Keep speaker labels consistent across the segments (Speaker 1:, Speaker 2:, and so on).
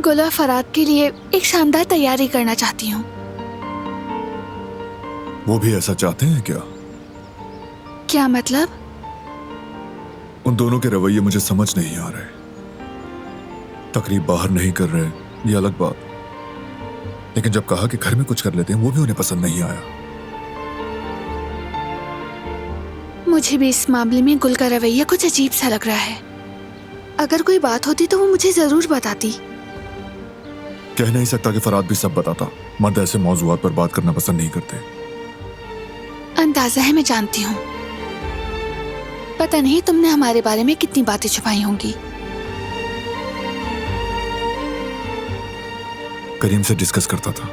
Speaker 1: गुल और फराद के लिए एक शानदार तैयारी करना चाहती हूँ।
Speaker 2: वो भी ऐसा चाहते हैं क्या?
Speaker 1: क्या मतलब?
Speaker 2: उन दोनों के रवैये मुझे समझ नहीं आ रहे। तकरीब बाहर नहीं कर रहे, ये अलग बात, लेकिन जब कहा कि घर में कुछ कर लेते हैं वो भी उन्हें पसंद नहीं आया।
Speaker 1: मुझे भी इस मामले में गुल का रवैया कुछ अजीब सा लग रहा है। अगर कोई बात होती तो वो मुझे जरूर बताती।
Speaker 2: कह नहीं सकता कि फराद भी सब बताता। मर्द ऐसे मौजूआत पर बात करना पसंद नहीं करते।
Speaker 1: अंदाजा है, मैं जानती हूँ। पता नहीं तुमने हमारे बारे में कितनी बातें छुपाई होंगी।
Speaker 2: करीम से डिस्कस करता था।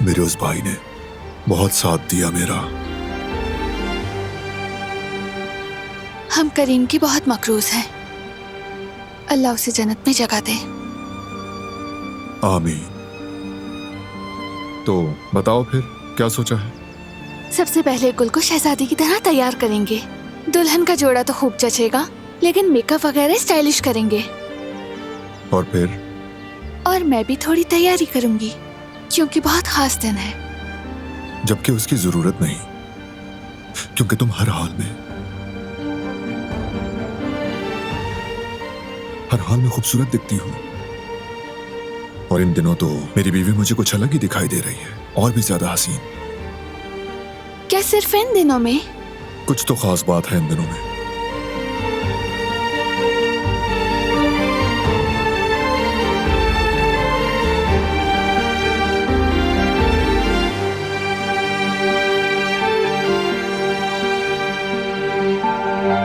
Speaker 2: मेरे उस भाई ने बहुत साथ दिया मेरा।
Speaker 1: हम करीम की बहुत मकरूज हैं। अल्लाह उसे जन्नत में जगह दे।
Speaker 2: आमीन। तो बताओ फिर क्या सोचा है?
Speaker 1: सबसे पहले गुल को शहजादी की तरह तैयार करेंगे। दुल्हन का जोड़ा तो खूब जचेगा, लेकिन मेकअप वगैरह स्टाइलिश करेंगे।
Speaker 2: और फिर?
Speaker 1: और मैं भी थोड़ी तैयारी करूंगी, क्योंकि बहुत खास दिन है।
Speaker 2: जबकि उसकी जरूरत नहीं, क्योंकि तुम हर हाल में खूबसूरत दिखती हो। और इन दिनों तो मेरी बीवी मुझे कुछ अलग ही दिखाई दे रही है, और भी ज्यादा हसीन।
Speaker 1: क्या सिर्फ इन दिनों में?
Speaker 2: कुछ तो खास बात है इन दिनों में।